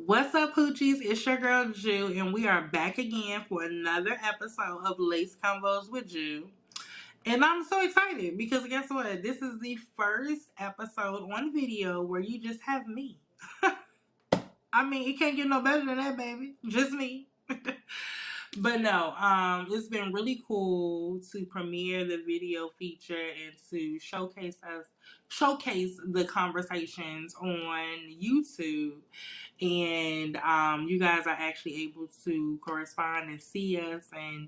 What's up, Hoochies? It's your girl, Ju, and we are back again for another episode of Lace Convos with Ju. And I'm so excited because guess what? This is the first episode on video where you just have me. I mean, it can't get no better than that, baby. Just me. But no, it's been really cool to premiere the video feature and to showcase the conversations on YouTube. And you guys are actually able to correspond and see us. And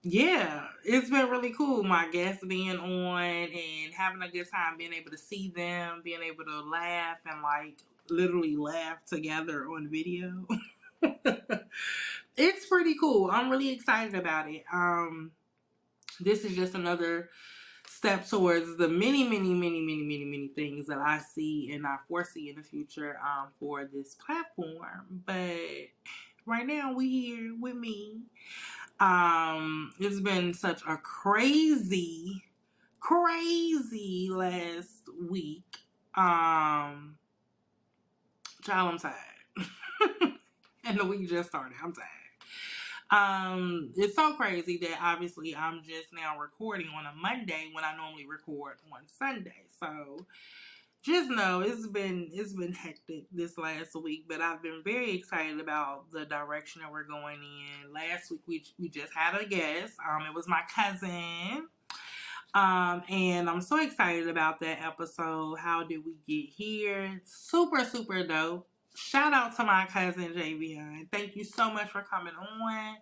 yeah, it's been really cool. My guests being on and having a good time, being able to see them, being able to laugh and like literally laugh together on video. It's pretty cool. I'm really excited about it. This is just another step towards the many things that I see and I foresee in the future for this platform. But right now we here with me. It's been such a crazy last week. Child, I'm tired. And the week just started. I'm tired. It's so crazy that obviously I'm just now recording on a Monday when I normally record on Sunday. So just know it's been hectic this last week, but I've been very excited about the direction that we're going in. Last week we just had a guest. It was my cousin. And I'm so excited about that episode. How did we get here? Super dope. Shout out to my cousin Javion. Thank you so much for coming on.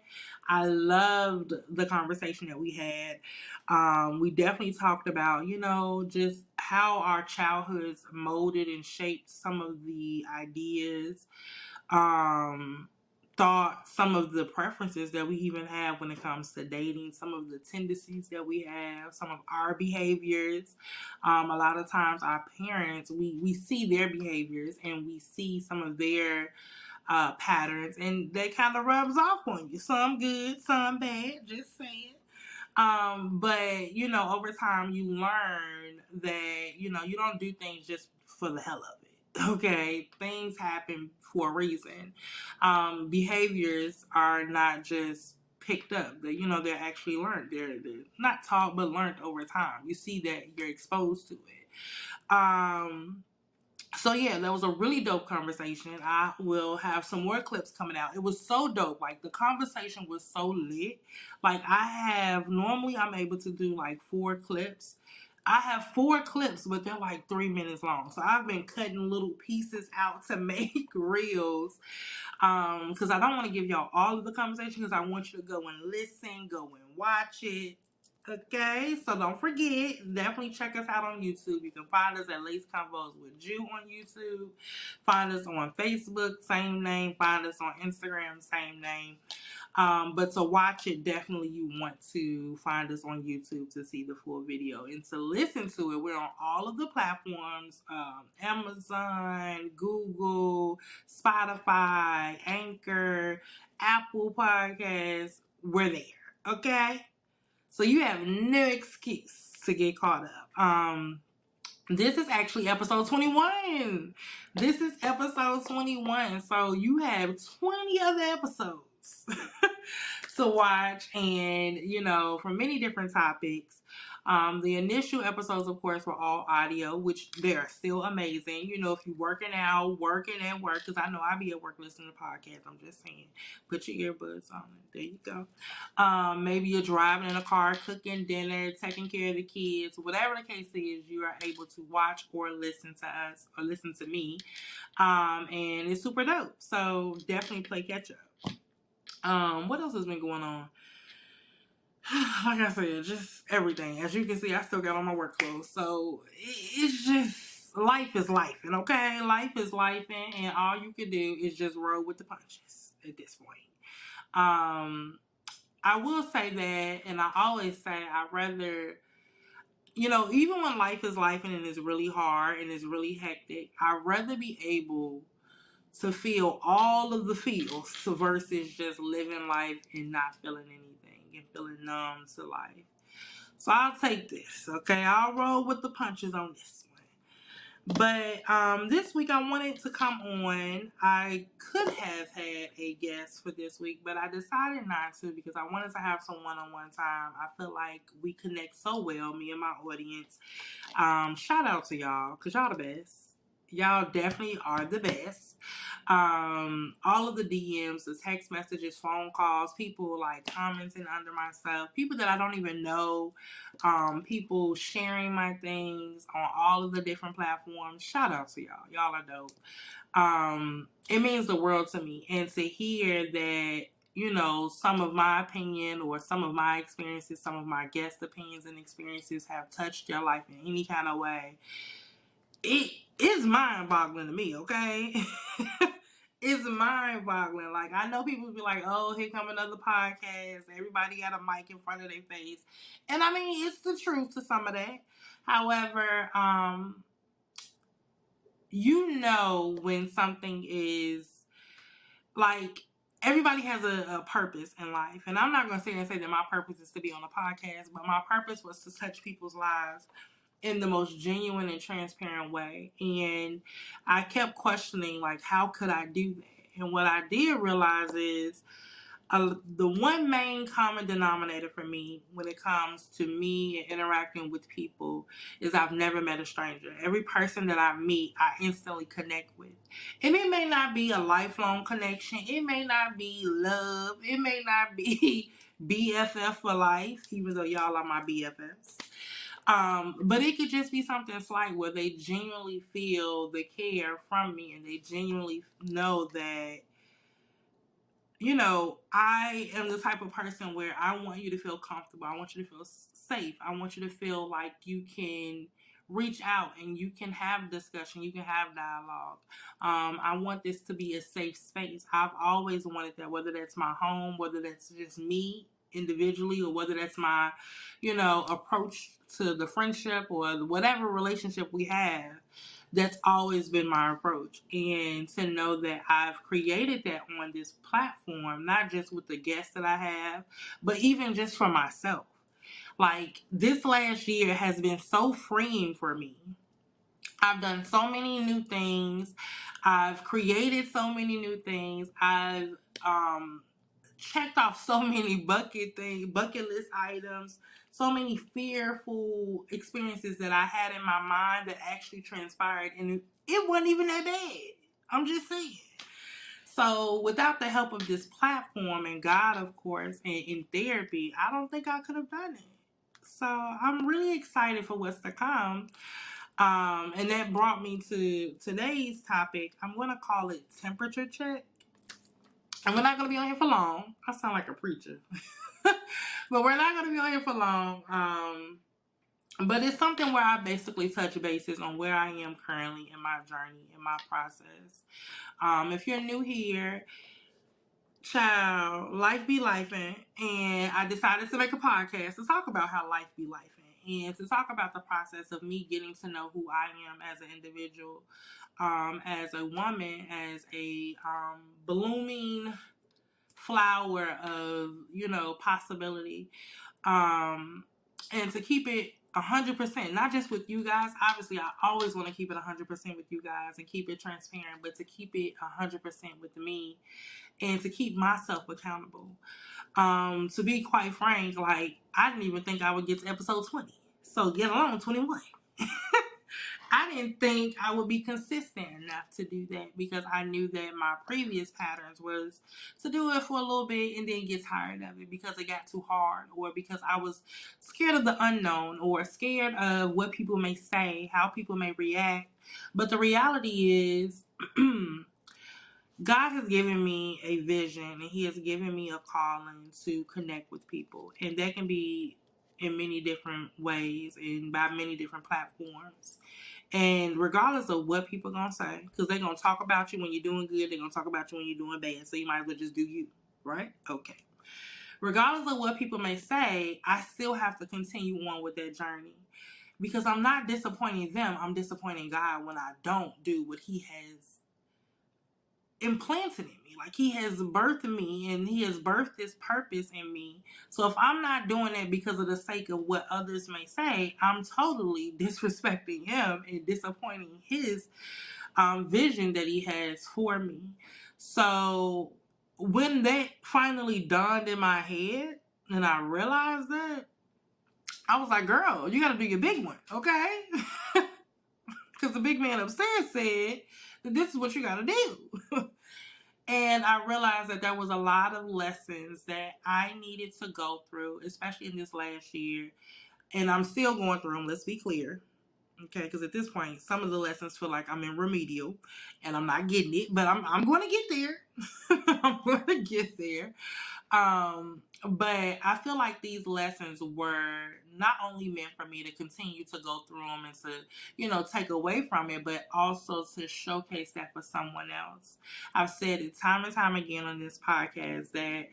I loved the conversation that we had. We definitely talked about, just how our childhoods molded and shaped some of the ideas, thoughts, some of the preferences that we even have when it comes to dating, some of the tendencies that we have, some of our behaviors. A lot of times our parents, we see their behaviors and we see some of their patterns, and that kind of rubs off on you. Some good, some bad, just saying. But over time you learn that, you don't do things just for the hell of it. Okay, things happen for a reason. Behaviors are not just picked up. They're actually learned. They're not taught, but learned over time. You see that you're exposed to it. So yeah, that was a really dope conversation. I will have some more clips coming out. It was so dope. Like the conversation was so lit. Like normally I'm able to do like 4 clips. I have 4 clips, but they're like 3 minutes long. So I've been cutting little pieces out to make reels. Because I don't want to give y'all all of the conversation because I want you to go and listen, go and watch it. Okay, so don't forget, definitely check us out on YouTube. You can find us at Lace Convos with Ju on YouTube. Find us on Facebook, same name. Find us on Instagram, same name. But to watch it, definitely you want to find us on YouTube to see the full video. And to listen to it, we're on all of the platforms, Amazon, Google, Spotify, Anchor, Apple Podcasts. We're there, okay? So you have no excuse to get caught up. This is actually episode 21. This is episode 21. So you have 20 other episodes to watch, and for many different topics. The initial episodes, of course, were all audio, which they're still amazing. If you're working out, working at work, because I know I be at work listening to podcasts. I'm just saying, put your earbuds on. There you go. Maybe you're driving in a car, cooking dinner, taking care of the kids, whatever the case is, you are able to watch or listen to us or listen to me. And it's super dope. So definitely play catch up. What else has been going on? Like I said, just everything. As you can see, I still got on my work clothes. So it's just, life is life. And okay, life is life. And all you can do is just roll with the punches at this point. I will say that, and I always say I'd rather, even when life is life and it's really hard and it's really hectic, I'd rather be able to feel all of the feels versus just living life and not feeling anything and feeling numb to life. So I'll take this, okay? I'll roll with the punches on this one. But this week I wanted to come on. I could have had a guest for this week, but I decided not to because I wanted to have some one-on-one time. I feel like we connect so well, me and my audience. Shout out to y'all, because y'all the best. Y'all definitely are the best. All of the DMs, the text messages, phone calls, people like commenting under my stuff, people that I don't even know, people sharing my things on all of the different platforms. Shout out to y'all. Y'all are dope. It means the world to me. And to hear that, you know, some of my opinion or some of my experiences, some of my guest opinions and experiences have touched your life in any kind of way, it is mind-boggling to me, okay? It's mind-boggling. Like, I know people be like, oh, here come another podcast. Everybody got a mic in front of their face. And I mean, it's the truth to some of that. However, you know when something is like, everybody has a purpose in life. And I'm not going to sit and say that my purpose is to be on a podcast, but my purpose was to touch people's lives in the most genuine and transparent way. And I kept questioning, like, how could I do that? And what I did realize is the one main common denominator for me when it comes to me and interacting with people is I've never met a stranger. Every person that I meet, I instantly connect with. And it may not be a lifelong connection. It may not be love. It may not be BFF for life, even though y'all are my BFFs. But it could just be something slight where they genuinely feel the care from me and they genuinely know that, you know, I am the type of person where I want you to feel comfortable. I want you to feel safe. I want you to feel like you can reach out and you can have discussion. You can have dialogue. I want this to be a safe space. I've always wanted that, whether that's my home, whether that's just me individually, or whether that's my, you know, approach to the friendship or whatever relationship we have. That's always been my approach. And to know that I've created that on this platform, not just with the guests that I have, but even just for myself. Like, this last year has been so freeing for me. I've done so many new things. I've created so many new things. I've checked off so many bucket list items, so many fearful experiences that I had in my mind that actually transpired, and it wasn't even that bad. I'm just saying. So without the help of this platform and God, of course, and in therapy, I don't think I could have done it. So I'm really excited for what's to come. And that brought me to today's topic. I'm going to call it temperature check. And we're not going to be on here for long. I sound like a preacher. But we're not going to be on here for long. But it's something where I basically touch bases on where I am currently in my journey, in my process. If you're new here, child, life be lifing. And I decided to make a podcast to talk about how life be lifing. And to talk about the process of me getting to know who I am as an individual, as a woman, as a blooming flower of, you know, possibility. And to keep it 100%, not just with you guys. Obviously, I always want to keep it 100% with you guys and keep it transparent, but to keep it 100% with me and to keep myself accountable. To be quite frank, like, I didn't even think I would get to episode 20. So get along, 21. I didn't think I would be consistent enough to do that because I knew that my previous patterns was to do it for a little bit and then get tired of it because it got too hard, or because I was scared of the unknown, or scared of what people may say, how people may react. But the reality is, God has given me a vision and He has given me a calling to connect with people. And that can be in many different ways and by many different platforms. And regardless of what people gonna say, because they're gonna talk about you when you're doing good, they're gonna talk about you when you're doing bad. So you might as well just do you, right? Okay. Regardless of what people may say, I still have to continue on with that journey. Because I'm not disappointing them, I'm disappointing God when I don't do what He has implanted in me. Like, he has birthed me and he has birthed this purpose in me. So if I'm not doing it because of the sake of what others may say, I'm totally disrespecting him and disappointing his vision that he has for me. So when that finally dawned in my head and I realized that, I was like, girl, you got to do your big one, okay? Because the big man upstairs said that this is what you got to do. And I realized that there was a lot of lessons that I needed to go through, especially in this last year. And I'm still going through them, let's be clear. Okay, because at this point, some of the lessons feel like I'm in remedial and I'm not getting it, but I'm going to get there. I'm going to get there. But I feel like these lessons were not only meant for me to continue to go through them and to, take away from it, but also to showcase that for someone else. I've said it time and time again on this podcast that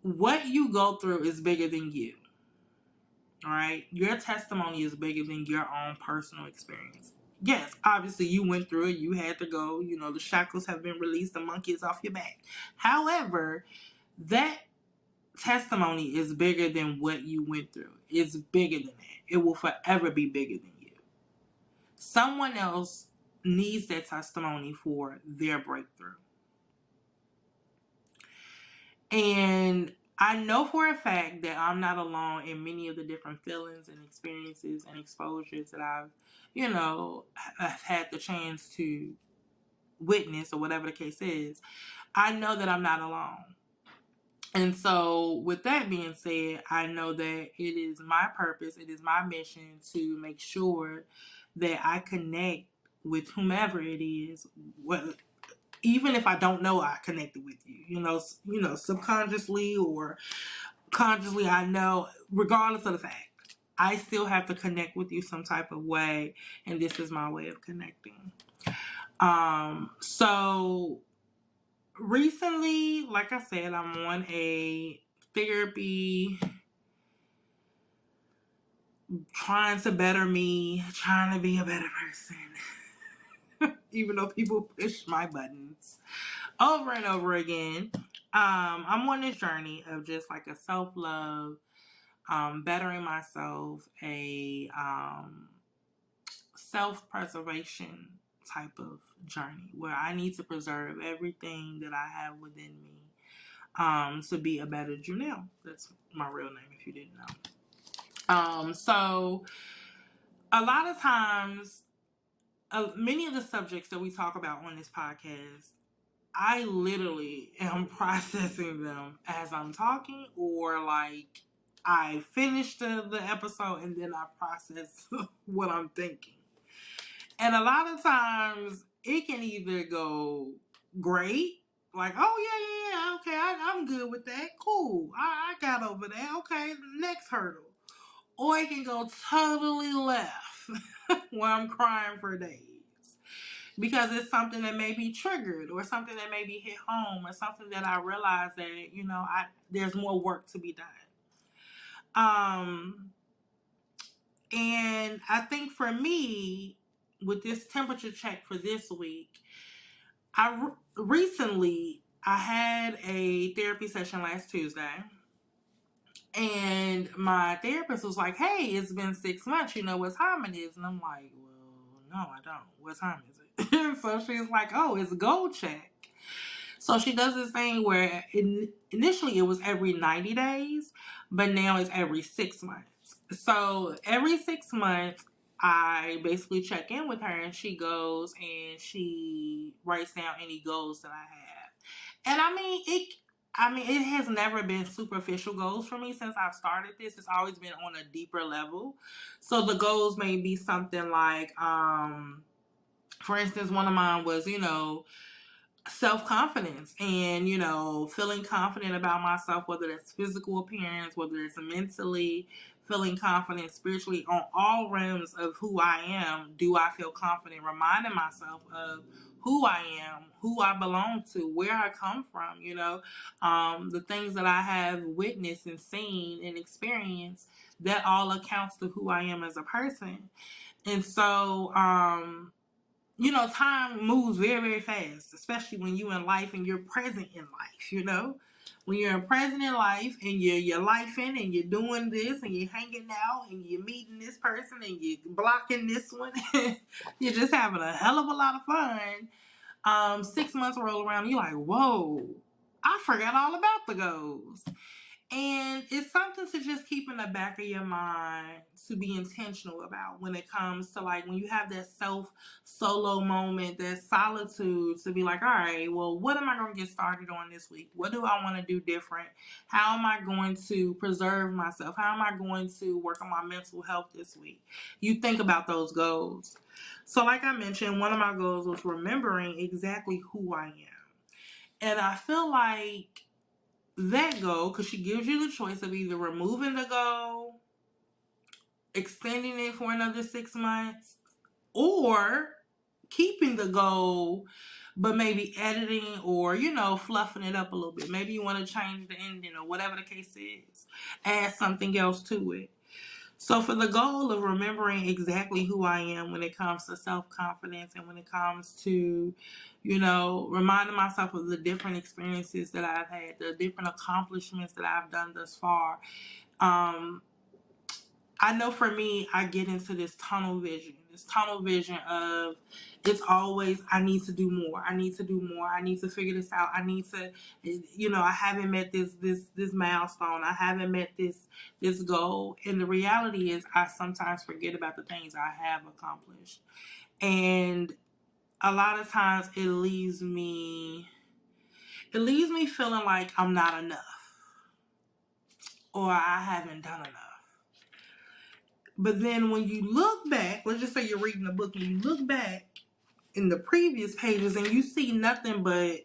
what you go through is bigger than you. All right. Your testimony is bigger than your own personal experience. Yes, obviously you went through it. You had to go. The shackles have been released. The monkey is off your back. However, that testimony is bigger than what you went through. It's bigger than that. It will forever be bigger than you. Someone else needs that testimony for their breakthrough. And I know for a fact that I'm not alone in many of the different feelings and experiences and exposures that I've had the chance to witness, or whatever the case is. I know that I'm not alone. And so with that being said, I know that it is my purpose, it is my mission to make sure that I connect with whomever it is, even if I don't know I connected with you, subconsciously or consciously, I know, regardless of the fact, I still have to connect with you some type of way, and this is my way of connecting. So recently, like I said, I'm on a therapy, trying to better me, trying to be a better person, even though people push my buttons over and over again. I'm on this journey of just like a self-love, bettering myself, a self-preservation type of journey where I need to preserve everything that I have within me to be a better Janelle. That's my real name if you didn't know. So a lot of times, many of the subjects that we talk about on this podcast, I literally am processing them as I'm talking, or like I finish the episode and then I process what I'm thinking. And a lot of times it can either go great, like, oh yeah, okay, I'm good with that, cool, I got over that, okay, next hurdle. Or it can go totally left where I'm crying for days. Because it's something that may be triggered, or something that may be hit home, or something that I realize that, there's more work to be done. And I think for me, with this temperature check for this week, recently I had a therapy session last Tuesday. And my therapist was like, hey, it's been 6 months. You know what time it is? And I'm like, well, no, I don't. What time is it? So she's like, oh, it's gold check. So she does this thing where initially it was every 90 days, but now it's every 6 months. So every 6 months, I basically check in with her, and she goes and she writes down any goals that I have. And it has never been superficial goals for me since I've started this. It's always been on a deeper level. So the goals may be something like, for instance, one of mine was, self-confidence and, feeling confident about myself, whether that's physical appearance, whether it's mentally, feeling confident spiritually, on all realms of who I am. Do I feel confident? Reminding myself of who I am, who I belong to, where I come from, the things that I have witnessed and seen and experienced, that all accounts to who I am as a person. And so, time moves very, very fast, especially when you're in life and you're present in life. When you're present in life and you're lifing and you're doing this and you're hanging out and you're meeting this person and you're blocking this one, you're just having a hell of a lot of fun. 6 months roll around and you're like, whoa, I forgot all about the goals. And it's something to just keep in the back of your mind to be intentional about when it comes to, like, when you have that self solo moment, that solitude, to be like, all right, well, what am I going to get started on this week? What do I want to do different? How am I going to preserve myself? How am I going to work on my mental health this week? You think about those goals. So like I mentioned, one of my goals was remembering exactly who I am. And I feel like that goal, because she gives you the choice of either removing the goal, extending it for another 6 months, or keeping the goal but maybe editing or fluffing it up a little bit. Maybe you want to change the ending or whatever the case is, add something else to it. So for the goal of remembering exactly who I am when it comes to self-confidence and when it comes to, reminding myself of the different experiences that I've had, the different accomplishments that I've done thus far. I know for me, I get into this tunnel vision of, it's always, I need to do more. I need to do more. I need to figure this out. I need to, I haven't met this milestone. I haven't met this goal. And the reality is I sometimes forget about the things I have accomplished. And a lot of times it leaves me feeling like I'm not enough or I haven't done enough. But then when you look back, let's just say you're reading a book and you look back in the previous pages and you see nothing but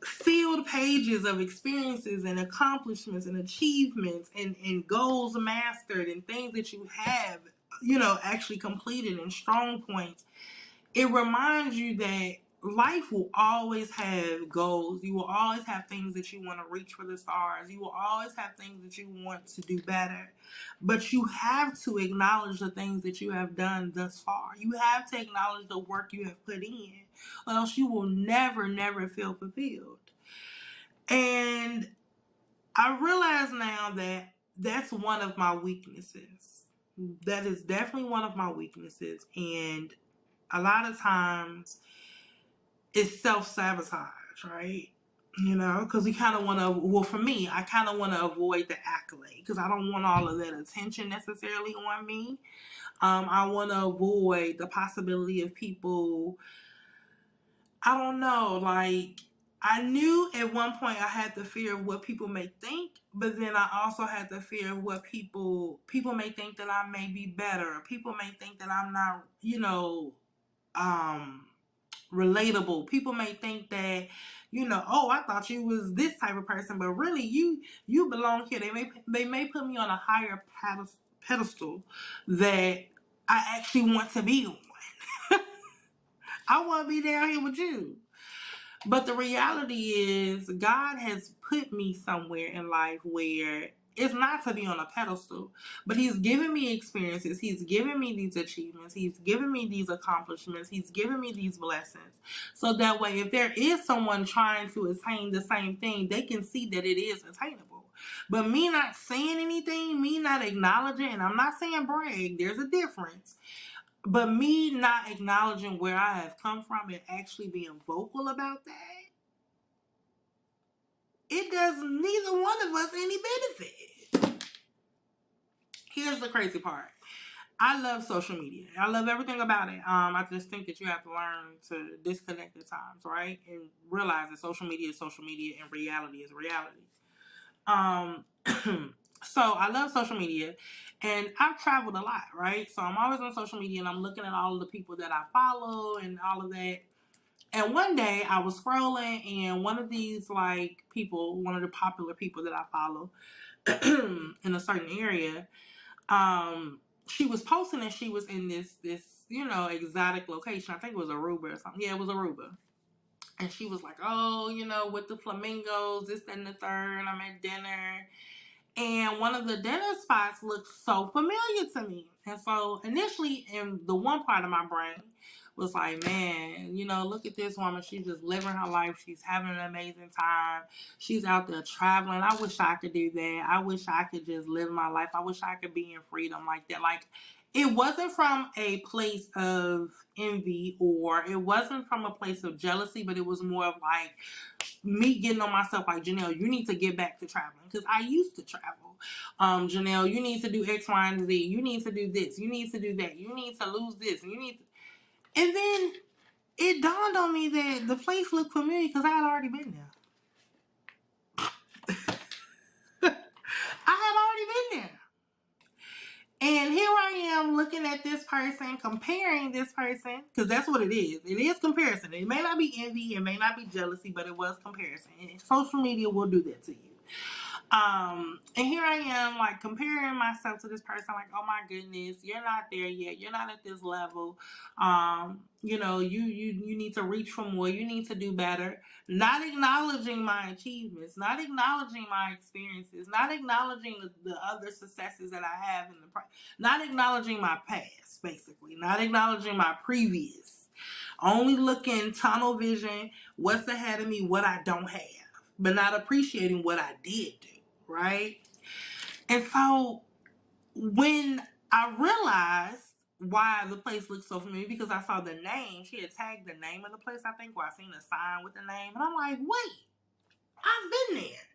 filled pages of experiences and accomplishments and achievements and goals mastered and things that you have, actually completed and strong points. It reminds you that life will always have goals. You will always have things that you want to reach for the stars. You will always have things that you want to do better. But you have to acknowledge the things that you have done thus far. You have to acknowledge the work you have put in, or else you will never, never feel fulfilled. And I realize now that that's one of my weaknesses. That is definitely one of my weaknesses. And a lot of times it's self-sabotage, right? Because we kind of want to, well, for me, I kind of want to avoid the accolade because I don't want all of that attention necessarily on me. I want to avoid the possibility of people, I don't know, like, I knew at one point I had the fear of what people may think, but then I also had the fear of what people may think that I may be better. People may think that I'm not, relatable. People may think that, oh, I thought you was this type of person, but really you belong here. They may put me on a higher pedestal that I actually want to be on. I want to be down here with you. But the reality is God has put me somewhere in life where it's not to be on a pedestal, but He's given me experiences. He's given me these achievements. He's given me these accomplishments. He's given me these blessings. So that way, if there is someone trying to attain the same thing, they can see that it is attainable. But me not saying anything, me not acknowledging, and I'm not saying brag, there's a difference. But me not acknowledging where I have come from and actually being vocal about that, it does neither one of us any benefit. Here's the crazy part. I love social media. I love everything about it. I just think that you have to learn to disconnect at times, right? And realize that social media is social media and reality is reality. So I love social media and I've traveled a lot, right? So I'm always on social media and I'm looking at all of the people that I follow and all of that. And one day I was scrolling and one of these people, one of the popular people that I follow in a certain area, she was posting and she was in this exotic location. I think it was Aruba or something. Yeah, it was Aruba. And she was like, oh, with the flamingos, this, that, and the third. I'm at dinner. And one of the dinner spots looked so familiar to me. And so initially, in the one part of my brain was like, man, look at this woman. She's just living her life. She's having an amazing time. She's out there traveling. I wish I could do that. I wish I could just live my life. I wish I could be in freedom like that. Like, it wasn't from a place of envy, or it wasn't from a place of jealousy, but it was more of like me getting on myself, like, Janelle, you need to get back to traveling, because I used to travel. Janelle, you need to do X, Y, and Z. You need to do this. You need to do that. You need to lose this. And then it dawned on me that the place looked familiar because I had already been there. I had already been there. And here I am looking at this person, comparing this person, because that's what it is. It is comparison. It may not be envy, it may not be jealousy, but it was comparison. And social media will do that to you. And here I am, like, comparing myself to this person, like, oh my goodness, you're not there yet. You're not at this level. You need to reach for more. You need to do better. Not acknowledging my achievements, not acknowledging my experiences, not acknowledging the other successes that I have not acknowledging my past, basically, not acknowledging my previous. Only looking tunnel vision, what's ahead of me, what I don't have, but not appreciating what I did do. Right? And so when I realized why the place looked so familiar, because I saw the name, she had tagged the name of the place, I think, or I seen a sign with the name, and I'm like, wait, I've been there.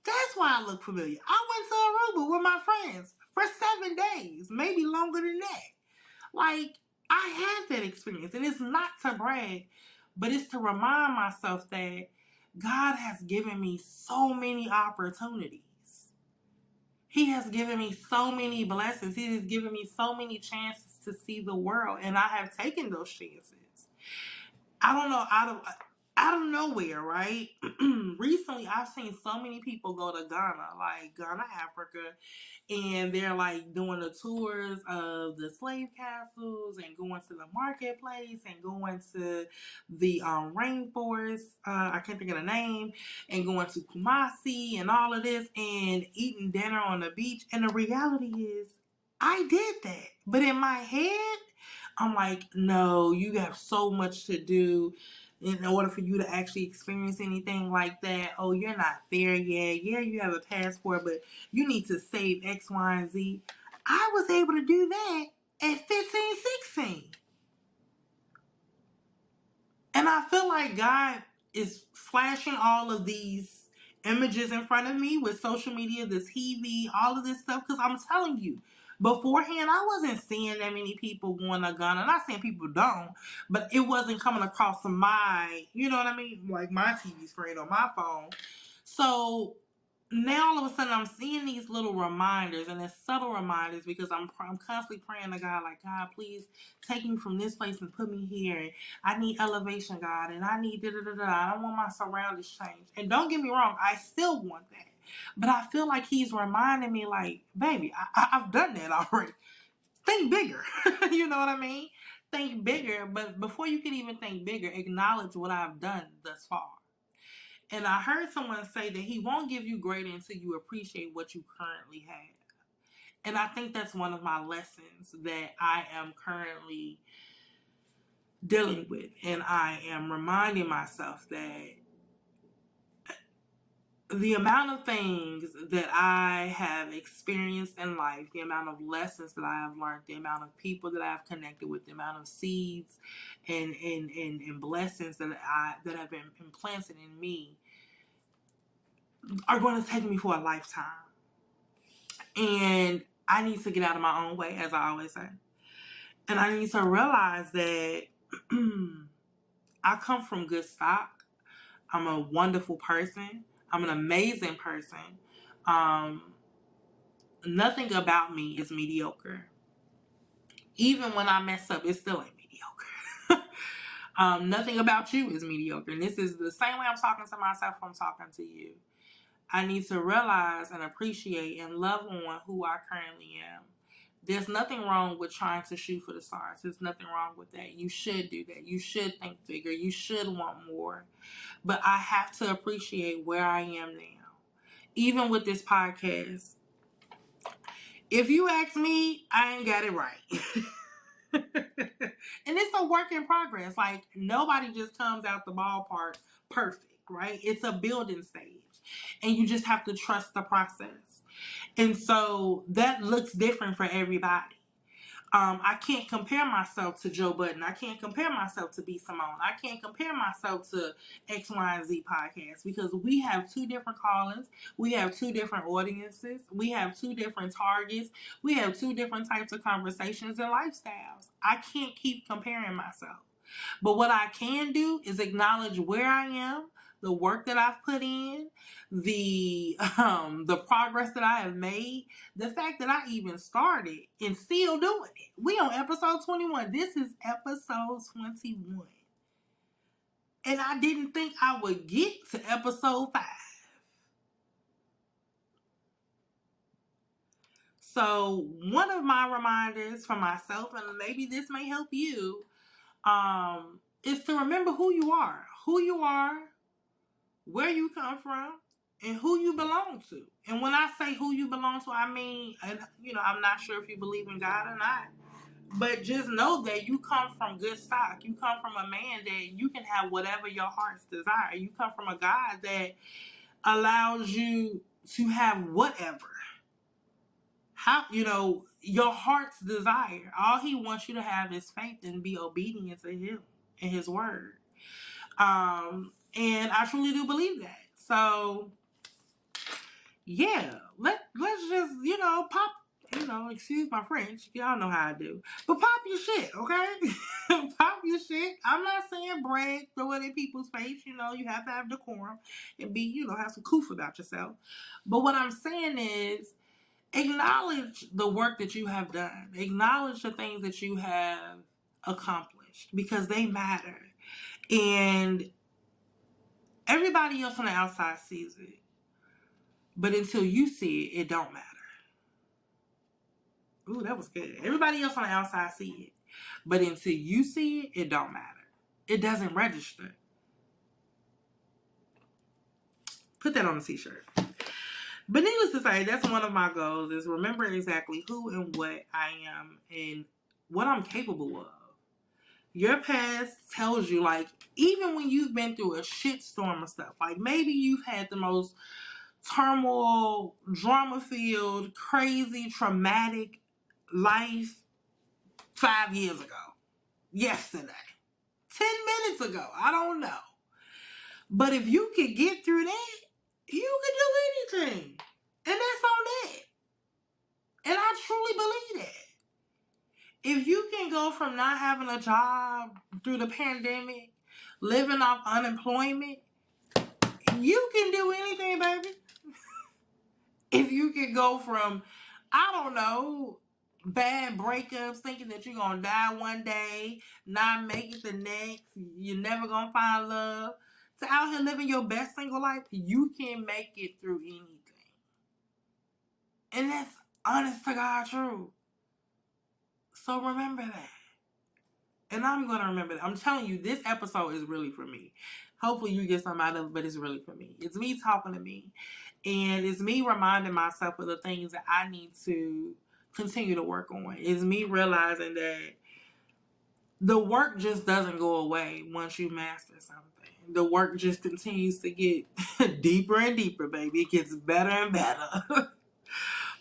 That's why I look familiar. I went to Aruba with my friends for 7 days, maybe longer than that. Like, I had that experience, and it's not to brag, but it's to remind myself that God has given me so many opportunities. He has given me so many blessings. He has given me so many chances to see the world, and I have taken those chances. I don't know, out of nowhere, right? Recently, I've seen so many people go to Ghana, Africa, and they're like doing the tours of the slave castles and going to the marketplace and going to the rainforest. I can't think of the name, and going to Kumasi and all of this and eating dinner on the beach. And the reality is, I did that, but in my head, I'm like, no, you have so much to do in order for you to actually experience anything like that. Oh, you're not there yet. Yeah, you have a passport, but you need to save X, Y, and Z. I was able to do that at 15, 16. And I feel like God is flashing all of these images in front of me with social media, this TV, all of this stuff, because I'm telling you, beforehand, I wasn't seeing that many people going to Ghana. I'm not saying people don't, but it wasn't coming across my, you know what I mean, like my TV screen or my phone. So now all of a sudden I'm seeing these little reminders, and it's subtle reminders, because I'm constantly praying to God, like, God, please take me from this place and put me here. And I need elevation, God, and I need da-da-da-da. I don't want my surroundings changed. And don't get me wrong, I still want that. But I feel like he's reminding me, like, baby, I've done that already. Think bigger. You know what I mean? Think bigger. But before you can even think bigger, acknowledge what I've done thus far. And I heard someone say that he won't give you greater until you appreciate what you currently have. And I think that's one of my lessons that I am currently dealing with. And I am reminding myself that the amount of things that I have experienced in life, the amount of lessons that I have learned, the amount of people that I've connected with, the amount of seeds and blessings that have been implanted in me are going to take me for a lifetime. And I need to get out of my own way, as I always say. And I need to realize that I come from good stock. I'm a wonderful person. I'm an amazing person. Nothing about me is mediocre. Even when I mess up, it still ain't mediocre. Nothing about you is mediocre. And this is the same way I'm talking to myself, I'm talking to you. I need to realize and appreciate and love on who I currently am. There's nothing wrong with trying to shoot for the stars. There's nothing wrong with that. You should do that. You should think bigger. You should want more. But I have to appreciate where I am now. Even with this podcast, If you ask me, I ain't got it right. And it's a work in progress. Like, nobody just comes out the ballpark perfect, right? It's a building stage. And you just have to trust the process. And so that looks different for everybody. I can't compare myself to Joe Budden. I can't compare myself to B. Simone. I can't compare myself to X, Y, and Z podcast because we have two different callings. We have two different audiences. We have two different targets. We have two different types of conversations and lifestyles. I can't keep comparing myself. But what I can do is acknowledge where I am, the work that I've put in, the progress that I have made, the fact that I even started and still doing it. We on episode 21. This is episode 21. And I didn't think I would get to episode 5. So one of my reminders for myself, and maybe this may help you, is to remember who you are. Who you are, where you come from, and who you belong to. And when I say who you belong to, I mean, and I'm not sure if you believe in God or not, but just know that you come from good stock. You come from a man that you can have whatever your heart's desire. You come from a God that allows you to have whatever. Your heart's desire. All he wants you to have is faith and be obedient to him and his word. And I truly do believe that. So yeah, let's just, pop, excuse my French. Y'all know how I do. But pop your shit, okay? Pop your shit. I'm not saying brag, throw it in people's face. You have to have decorum and be, have some coof about yourself. But what I'm saying is acknowledge the work that you have done. Acknowledge the things that you have accomplished because they matter. And everybody else on the outside sees it. But until you see it, it don't matter. Ooh, that was good. Everybody else on the outside see it. But until you see it, it don't matter. It doesn't register. Put that on a t-shirt. But needless to say, that's one of my goals is remember exactly who and what I am and what I'm capable of. Your past tells you, like, even when you've been through a shitstorm of stuff, like maybe you've had the most turmoil, drama-filled, crazy, traumatic life 5 years ago, yesterday, 10 minutes ago, I don't know. But if you can get through that, you can do anything. And that's on that. And I truly believe that. If you can go from not having a job through the pandemic, living off unemployment, you can do anything, baby. If you can go from, I don't know, bad breakups, thinking that you're going to die one day, not make it the next, you're never going to find love, to out here living your best single life, you can make it through anything. And that's honest to God true. So remember that. And I'm going to remember that. I'm telling you, this episode is really for me. Hopefully you get something out of it, but it's really for me. It's me talking to me. And it's me reminding myself of the things that I need to continue to work on. It's me realizing that the work just doesn't go away once you master something. The work just continues to get deeper and deeper, baby. It gets better and better.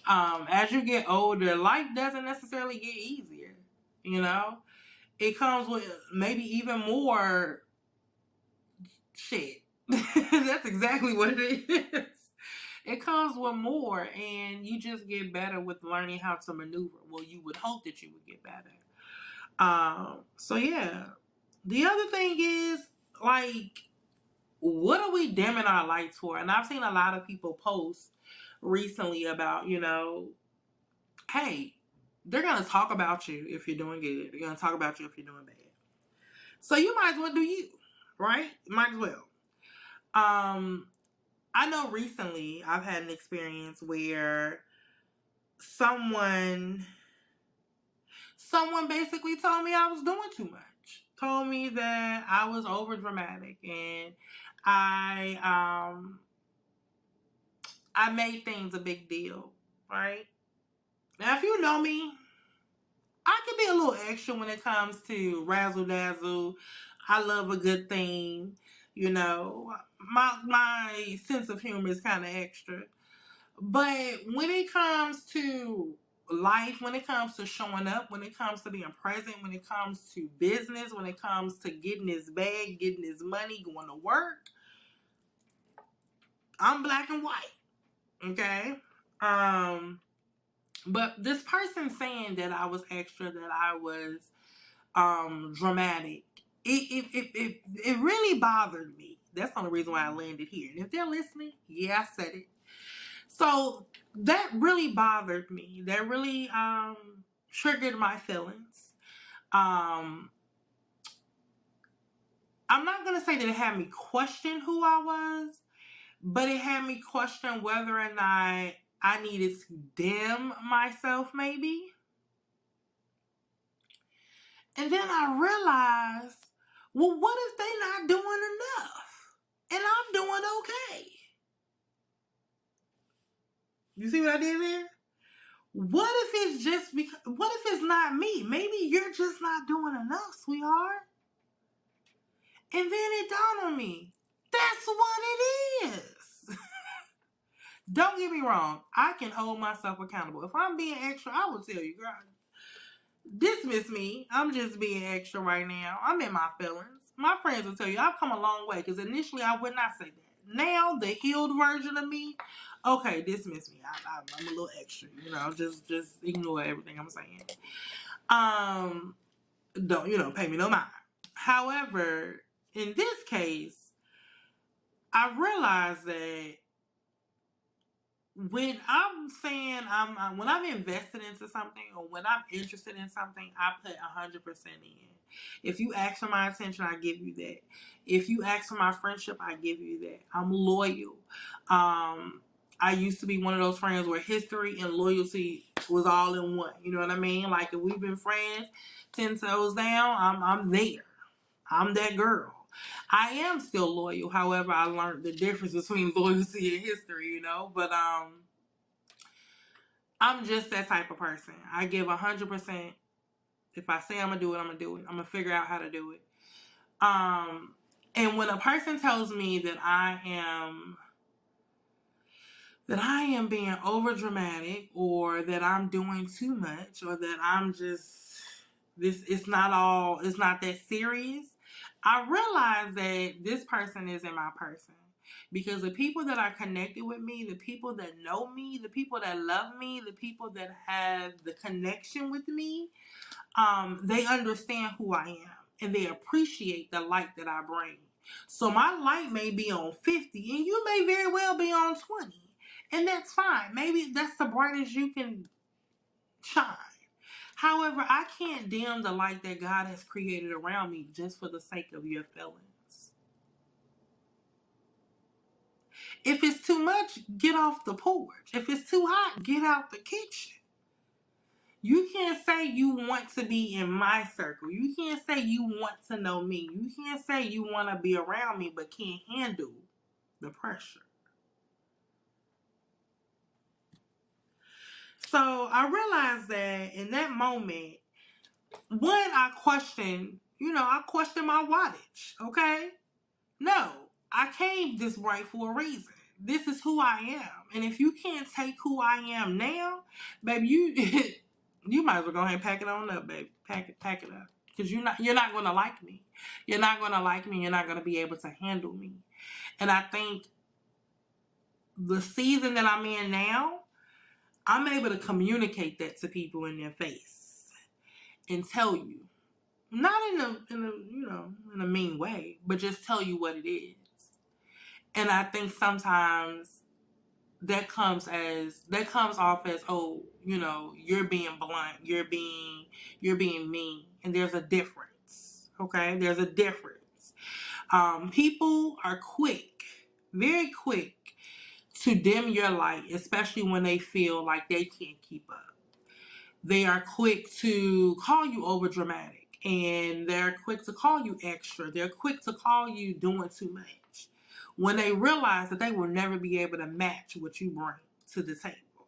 As you get older, life doesn't necessarily get easier. It comes with maybe even more shit. That's exactly what it is. It comes with more, and you just get better with learning how to maneuver. Well, you would hope that you would get better. So yeah. The other thing is, like, what are we dimming our lights for? And I've seen a lot of people post recently about, hey, they're going to talk about you if you're doing good. They're going to talk about you if you're doing bad. So you might as well do you, right? Might as well. I know recently I've had an experience where someone basically told me I was doing too much. Told me that I was over dramatic and I made things a big deal, right? Now, if you know me, I can be a little extra when it comes to razzle dazzle. I love a good thing. You know, my sense of humor is kind of extra. But when it comes to life, when it comes to showing up, when it comes to being present, when it comes to business, when it comes to getting his bag, getting his money, going to work, I'm black and white. Okay? But this person saying that I was extra, that I was dramatic, it really bothered me. That's the only reason why I landed here. And if they're listening, yeah, I said it. So that really bothered me. That really triggered my feelings. I'm not gonna say that it had me question who I was, but it had me question whether or not I needed to dim myself, maybe. And then I realized, well, what if they not doing enough? And I'm doing okay. You see what I did there? What if it's just because, what if it's not me? Maybe you're just not doing enough, sweetheart. And then it dawned on me, that's what it is. Don't get me wrong, I can hold myself accountable. If I'm being extra, I will tell you, girl, dismiss me. I'm just being extra right now. I'm in my feelings. My friends will tell you I've come a long way, because initially I would not say that. Now the healed version of me, okay, dismiss me. I'm a little extra, just ignore everything I'm saying. Don't pay me no mind. However, in this case, I realized that when I'm saying when I'm invested into something, or when I'm interested in something, I put 100% in. If you ask for my attention, I give you that. If you ask for my friendship, I give you that. I'm loyal. I used to be one of those friends where history and loyalty was all in one. You know what I mean? Like, if we've been friends 10 toes down, I'm there. I'm that girl. I am still loyal. However, I learned the difference between loyalty and history, But I'm just that type of person. I give 100%. If I say I'm gonna do it, I'm gonna do it. I'm gonna figure out how to do it. And when a person tells me that I am being over dramatic, or that I'm doing too much, or that I'm just it's not that serious, I realize that this person isn't my person. Because the people that are connected with me, the people that know me, the people that love me, the people that have the connection with me, they understand who I am, and they appreciate the light that I bring. So my light may be on 50, and you may very well be on 20. And that's fine. Maybe that's the brightest you can shine. However, I can't dim the light that God has created around me just for the sake of your feelings. If it's too much, get off the porch. If it's too hot, get out the kitchen. You can't say you want to be in my circle. You can't say you want to know me. You can't say you want to be around me but can't handle the pressure. So I realized that in that moment, one, I questioned my wattage, okay? No, I came this bright for a reason. This is who I am. And if you can't take who I am now, baby, you might as well go ahead and pack it on up, baby. Pack it up. Because you're not gonna like me. You're not gonna like me, you're not gonna be able to handle me. And I think the season that I'm in now, I'm able to communicate that to people in their face and tell you. Not in a mean way, but just tell you what it is. And I think sometimes that comes off as, oh, you're being blunt, you're being mean, and there's a difference. Okay, there's a difference. People are quick, very quick, to dim your light, especially when they feel like they can't keep up. They are quick to call you over dramatic, and they're quick to call you extra. They're quick to call you doing too much, when they realize that they will never be able to match what you bring to the table.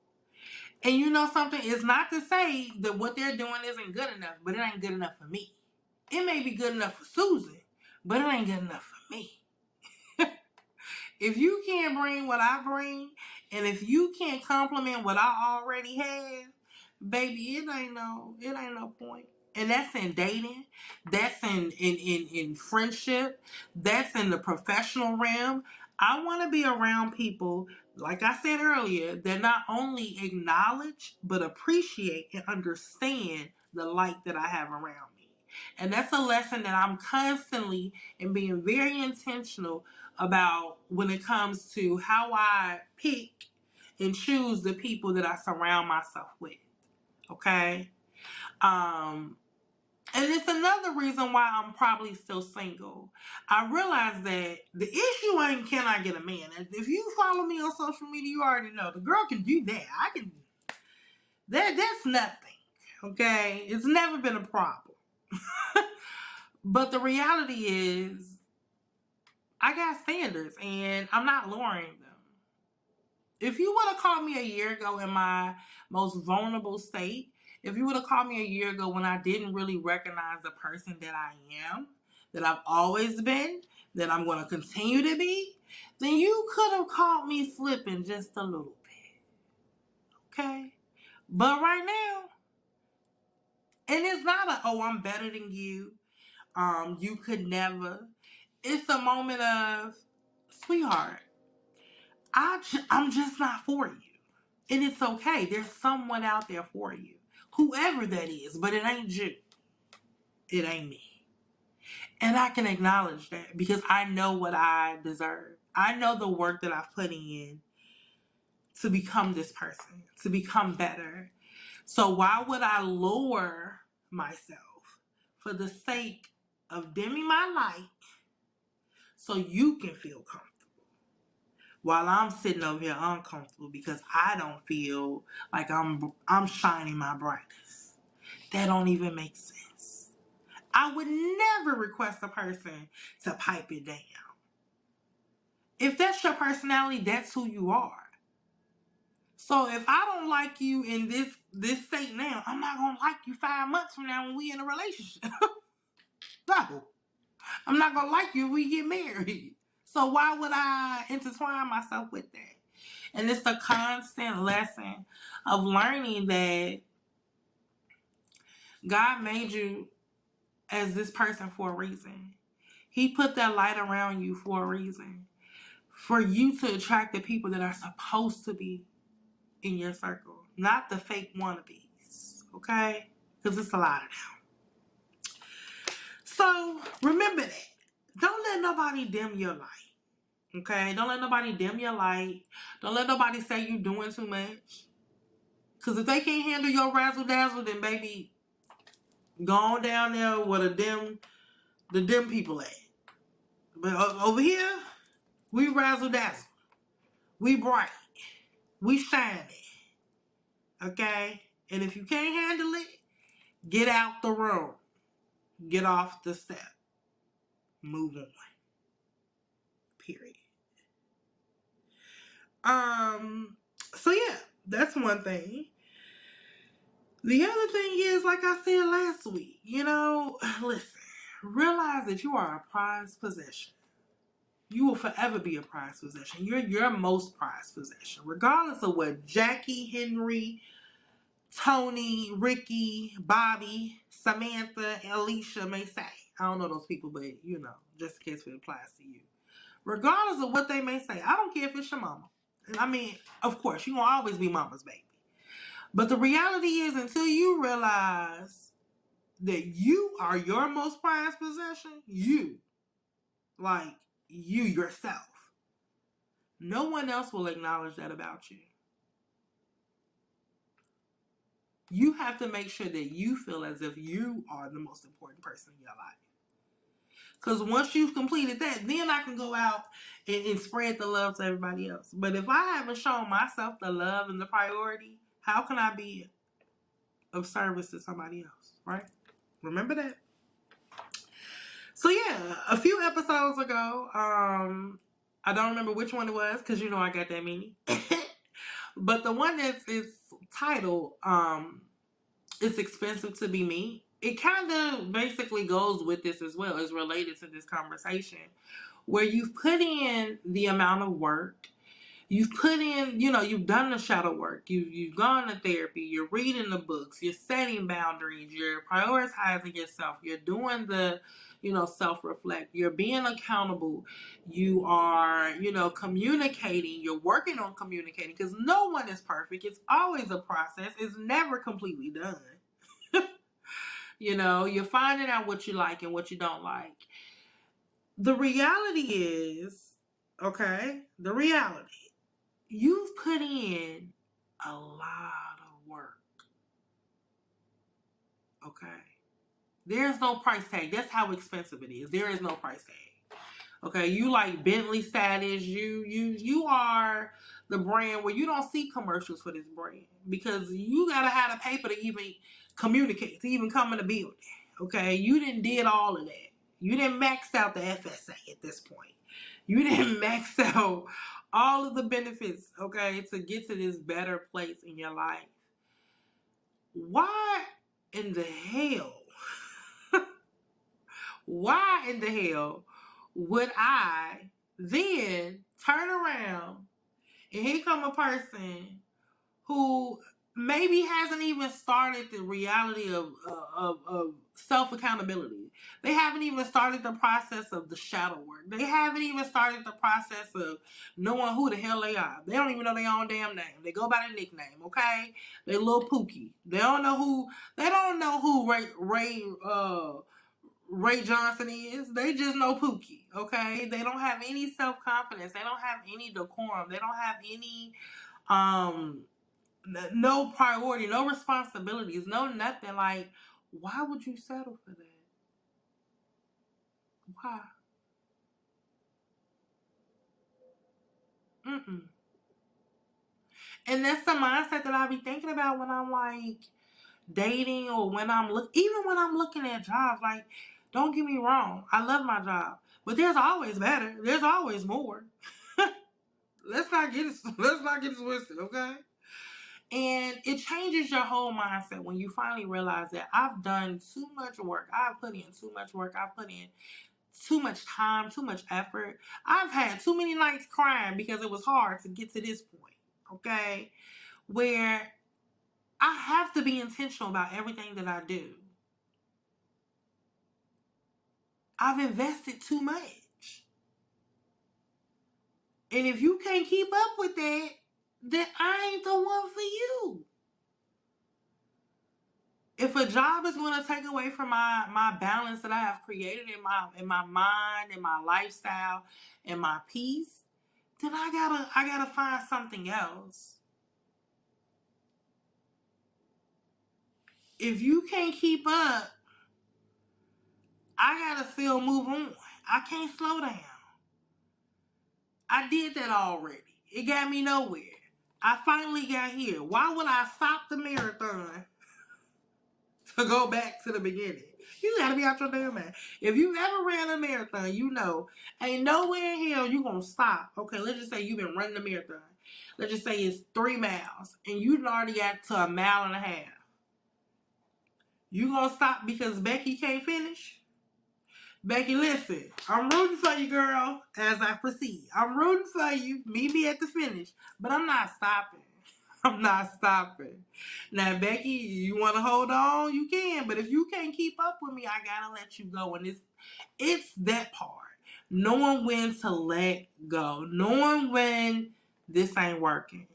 And you know something? It's not to say that what they're doing isn't good enough, but it ain't good enough for me. It may be good enough for Susan, but it ain't good enough for me. If you can't bring what I bring, and if you can't compliment what I already have, baby, it ain't no point. And that's in dating, that's in friendship, that's in the professional realm. I want to be around people, like I said earlier, that not only acknowledge but appreciate and understand the light that I have around me. And that's a lesson that I'm constantly and being very intentional about when it comes to how I pick and choose the people that I surround myself with. Okay? And it's another reason why I'm probably still single. I realize that the issue ain't can I get a man. If you follow me on social media, you already know the girl can do that. I can. That's nothing. Okay? It's never been a problem. But the reality is, I got standards and I'm not lowering them. If you would have called me a year ago in my most vulnerable state, if you would have called me a year ago when I didn't really recognize the person that I am, that I've always been, that I'm going to continue to be, then you could have caught me slipping just a little bit. Okay? But right now, and it's not a, oh, I'm better than you. You could never. It's a moment of, sweetheart, I'm just not for you. And it's okay. There's someone out there for you. Whoever that is, but it ain't you. It ain't me. And I can acknowledge that because I know what I deserve. I know the work that I've put in to become this person, to become better. So why would I lower myself for the sake of dimming my light so you can feel comfortable? While I'm sitting over here uncomfortable because I don't feel like I'm shining my brightness. That don't even make sense. I would never request a person to pipe it down. If that's your personality, that's who you are. So if I don't like you in this state now, I'm not gonna like you 5 months from now when we in a relationship. No. I'm not gonna like you if we get married. So why would I intertwine myself with that? And it's a constant lesson of learning that God made you as this person for a reason. He put that light around you for a reason. For you to attract the people that are supposed to be in your circle. Not the fake wannabes. Okay? Because it's a lot of them. So, remember that. Don't let nobody dim your light. Okay? Don't let nobody dim your light. Don't let nobody say you're doing too much. Because if they can't handle your razzle dazzle, then baby, go on down there where the dim people at. But over here, we razzle dazzle. We bright. We shiny. Okay? And if you can't handle it, get out the room. Get off the step. Move on. Period. So yeah, that's one thing. The other thing is, like I said last week, listen, realize that you are a prized possession. You will forever be a prized possession. You're your most prized possession. Regardless of what Jackie, Henry, Tony, Ricky, Bobby, Samantha, and Alicia may say. I don't know those people, but just in case it applies to you. Regardless of what they may say, I don't care if it's your mama. I mean, of course, you're going to always be mama's baby. But the reality is, until you realize that you are your most prized possession, you yourself, no one else will acknowledge that about you. You have to make sure that you feel as if you are the most important person in your life. Because once you've completed that, then I can go out and spread the love to everybody else. But if I haven't shown myself the love and the priority, how can I be of service to somebody else, right? Remember that. So yeah, a few episodes ago, I don't remember which one it was because I got that many. But the one that's is titled It's Expensive to Be Me. It kind of basically goes with this as well. It's related to this conversation where you've put in the amount of work. You've put in, you've done the shadow work. You've gone to therapy. You're reading the books. You're setting boundaries. You're prioritizing yourself. You're doing the, self-reflect. You're being accountable. You are, communicating. You're working on communicating because no one is perfect. It's always a process. It's never completely done. You're finding out what you like and what you don't like. The reality is, the reality. You've put in a lot of work. Okay. There's no price tag. That's how expensive it is. There is no price tag. Okay. You like Bentley status. You are the brand where you don't see commercials for this brand because you gotta have the paper to even communicate, to even come in the building. Okay. You didn't did all of that. You didn't max out the FSA at this point. You didn't max out all of the benefits, okay, to get to this better place in your life. Why in the hell? Why in the hell would I then turn around and here come a person who maybe hasn't even started the reality of self-accountability. They haven't even started the process of the shadow work. They haven't even started the process of knowing who the hell they are. They don't even know their own damn name. They go by their nickname, okay? They Lil Pookie. They don't know who Ray Johnson is. They just know Pookie, okay? They don't have any self-confidence. They don't have any decorum. They don't have any no priority, no responsibilities, no nothing. Like, why would you settle for that? Why? Mm-mm. And that's the mindset that I be thinking about when I'm like dating or when even when I'm looking at jobs. Like, don't get me wrong, I love my job, but there's always better. There's always more. Let's not get it twisted, okay? And it changes your whole mindset when you finally realize that I've done too much work. I've put in too much work. I've put in too much time, too much effort. I've had too many nights crying because it was hard to get to this point, okay? Where I have to be intentional about everything that I do. I've invested too much. And if you can't keep up with that, then I ain't the one for you. If a job is going to take away from my balance that I have created in my mind, in my lifestyle, and my peace, then I gotta find something else. If you can't keep up, I gotta still move on. I can't slow down. I did that already. It got me nowhere. I finally got here. Why would I stop the marathon to go back to the beginning? You gotta be out your damn mind. If you've ever ran a marathon, you know ain't nowhere in hell you gonna stop. Okay, let's just say you've been running a marathon. Let's just say it's 3 miles and you already got to 1.5 miles. You gonna stop because Becky can't finish? Becky, listen, I'm rooting for you, girl, as I proceed. I'm rooting for you. Meet me at the finish. But I'm not stopping. I'm not stopping. Now, Becky, you want to hold on? You can. But if you can't keep up with me, I got to let you go. And it's that part. Knowing when to let go. Knowing when this ain't working.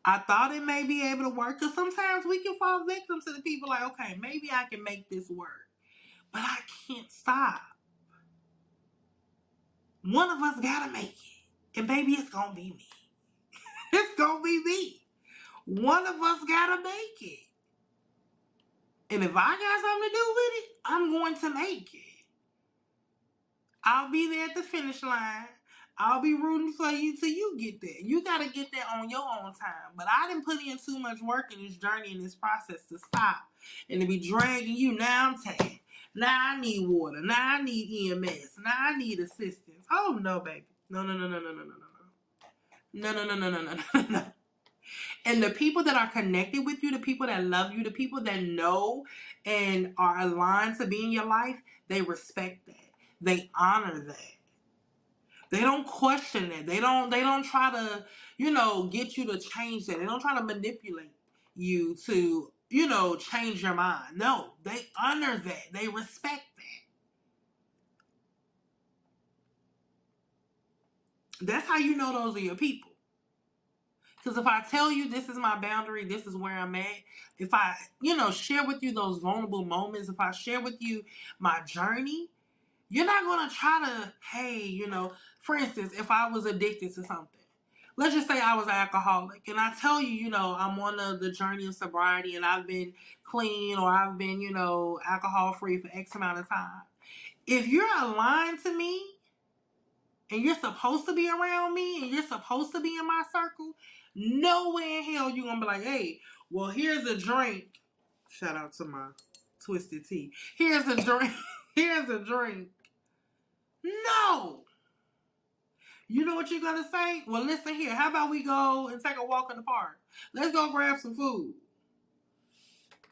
I thought it may be able to work. Because sometimes we can fall victim to the people like, okay, maybe I can make this work. But I can't stop. One of us gotta make it. And baby, it's gonna be me. It's gonna be me. One of us gotta make it. And if I got something to do with it, I'm going to make it. I'll be there at the finish line. I'll be rooting for you till you get there. You gotta get there on your own time. But I didn't put in too much work in this journey, in this process to stop. And to be dragging you. Now I'm tagged. Now I need water. Now I need EMS. Now I need assistance. Oh no, baby. No. No. And the people that are connected with you, the people that love you, the people that know and are aligned to be in your life, they respect that. They honor that. They don't question it. They don't try to, get you to change that. They don't try to manipulate you to, change your mind. No, they honor that. They respect that. That's how you know those are your people. Because if I tell you this is my boundary, this is where I'm at, if I, share with you those vulnerable moments, if I share with you my journey, you're not going to try to, hey, for instance, if I was addicted to something, let's just say I was an alcoholic, and I tell you, I'm on the journey of sobriety, and I've been clean, or I've been, alcohol free for X amount of time. If you're aligned to me, and you're supposed to be around me, and you're supposed to be in my circle, nowhere in hell you're going to be like, hey, well, here's a drink. Shout out to my Twisted Tea. Here's a drink. Here's a drink. No. You know what you're going to say? Well, listen here. How about we go and take a walk in the park? Let's go grab some food.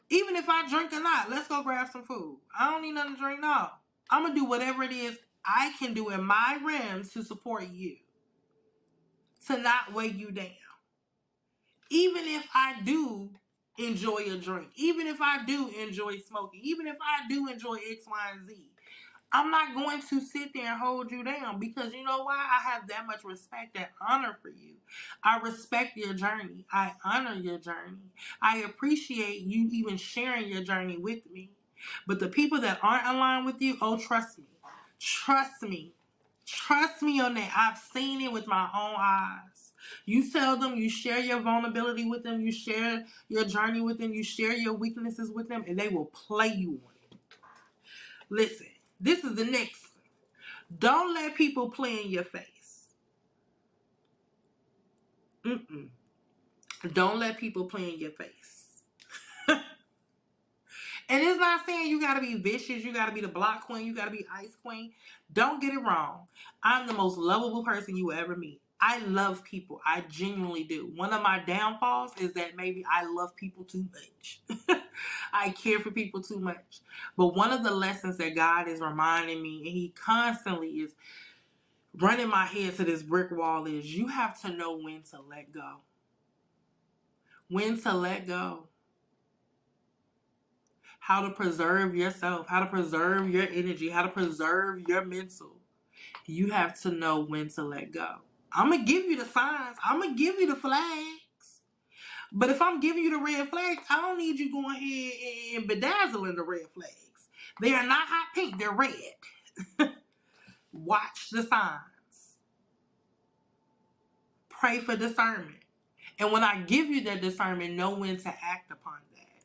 Even if I drink or not, let's go grab some food. I don't need nothing to drink now. I'm going to do whatever it is I can do in my realms to support you. To not weigh you down. Even if I do enjoy a drink. Even if I do enjoy smoking. Even if I do enjoy X, Y, and Z. I'm not going to sit there and hold you down, because you know why? I have that much respect and honor for you. I respect your journey. I honor your journey. I appreciate you even sharing your journey with me. But the people that aren't aligned with you, oh, trust me. Trust me. Trust me on that. I've seen it with my own eyes. You tell them, you share your vulnerability with them, you share your journey with them, you share your weaknesses with them, and they will play you on it. Listen. This is the next thing. Don't let people play in your face. Don't let people play in your face. And it's not saying you got to be vicious. You got to be the block queen. You got to be ice queen. Don't get it wrong. I'm the most lovable person you will ever meet. I love people. I genuinely do. One of my downfalls is that maybe I love people too much. I care for people too much. But one of the lessons that God is reminding me, and He constantly is running my head to this brick wall, is you have to know when to let go. When to let go. How to preserve yourself. How to preserve your energy. How to preserve your mental. You have to know when to let go. I'm going to give you the signs. I'm going to give you the flags. But if I'm giving you the red flags, I don't need you going ahead and bedazzling the red flags. They are not hot pink. They're red. Watch the signs. Pray for discernment. And when I give you that discernment, know when to act upon that.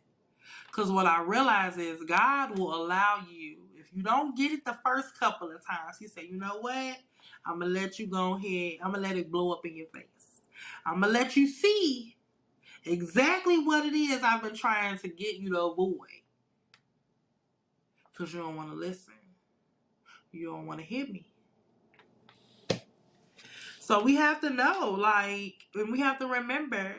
Because what I realize is God will allow you, if you don't get it the first couple of times, He said, you know what? I'm going to let you go ahead. I'm going to let it blow up in your face. I'm going to let you see exactly what it is I've been trying to get you to avoid. Because you don't want to listen. You don't want to hear me. So we have to know, and we have to remember,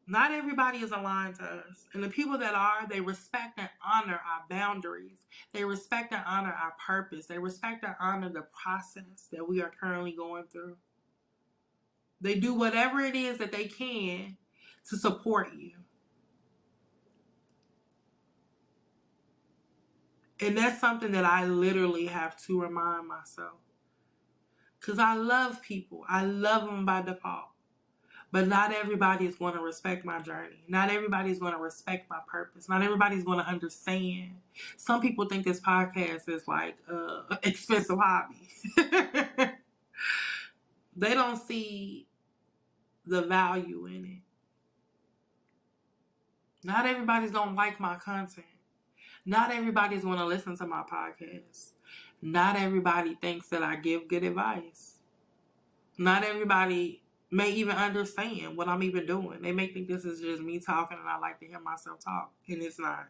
not everybody is aligned to us. And the people that are, they respect and honor our boundaries. They respect and honor our purpose. They respect and honor the process that we are currently going through. They do whatever it is that they can to support you. And that's something that I literally have to remind myself. Because I love people. I love them by default. But not everybody is going to respect my journey. Not everybody is going to respect my purpose. Not everybody is going to understand. Some people think this podcast is like an expensive hobby. They don't see the value in it. Not everybody's going to like my content. Not everybody's going to listen to my podcast. Not everybody thinks that I give good advice. Not everybody may even understand what I'm even doing. They may think this is just me talking and I like to hear myself talk. And it's not.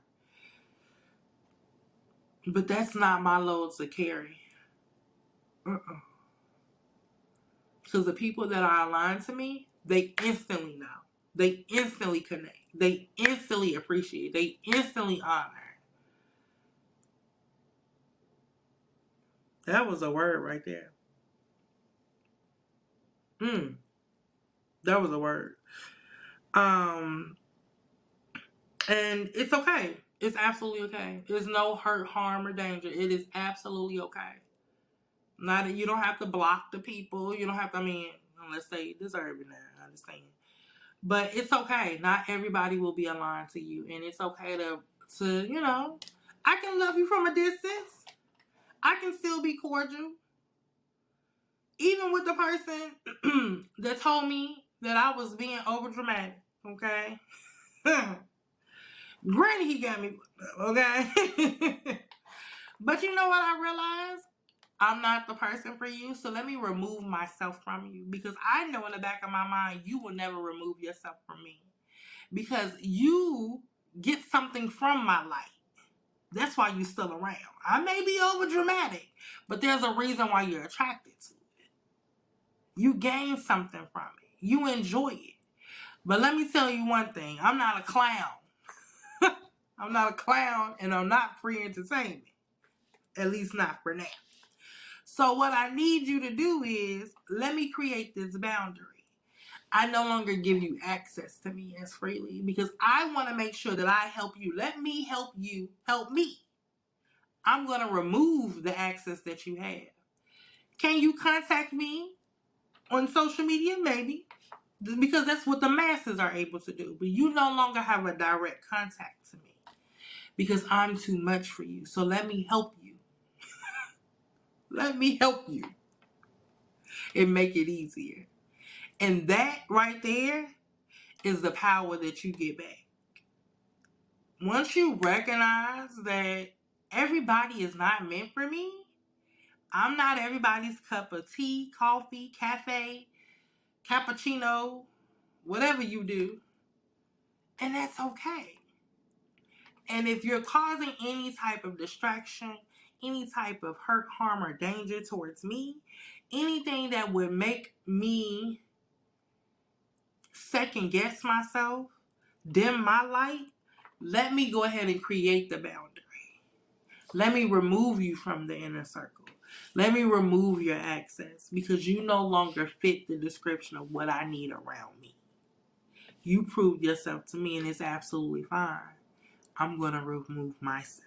But that's not my load to carry. Because the people that are aligned to me, They instantly know. They instantly connect. They instantly appreciate. They instantly honor. That was a word right there. That was a word. And it's okay. It's absolutely okay. There's no hurt, harm, or danger. It is absolutely okay. Not that you don't have to block the people. You don't have to, unless they deserve it now. I understand. But it's okay. Not everybody will be aligned to you. And it's okay to I can love you from a distance. I can still be cordial. Even with the person that told me that I was being over dramatic. Okay? Granted, he got me, okay? But you know what I realized? I'm not the person for you, so let me remove myself from you. Because I know in the back of my mind, you will never remove yourself from me. Because you get something from my light. That's why you're still around. I may be over dramatic, but there's a reason why you're attracted to it. You gain something from it. You enjoy it. But let me tell you one thing. I'm not a clown. I'm not a clown, and I'm not free entertainment. At least not for now. So what I need you to do is, let me create this boundary. I no longer give you access to me as freely because I want to make sure that I help you. Let me help you help me. I'm going to remove the access that you have. Can you contact me on social media? Maybe. Because that's what the masses are able to do. But you no longer have a direct contact to me because I'm too much for you. So let me help you. Let me help you and make it easier. And that right there is the power that you get back. Once you recognize that everybody is not meant for me, I'm not everybody's cup of tea, coffee, cafe, cappuccino, whatever you do, and that's okay. And if you're causing any type of distraction, any type of hurt, harm, or danger towards me, anything that would make me second guess myself, dim my light, let me go ahead and create the boundary. Let me remove you from the inner circle. Let me remove your access because you no longer fit the description of what I need around me. You proved yourself to me and it's absolutely fine. I'm going to remove myself.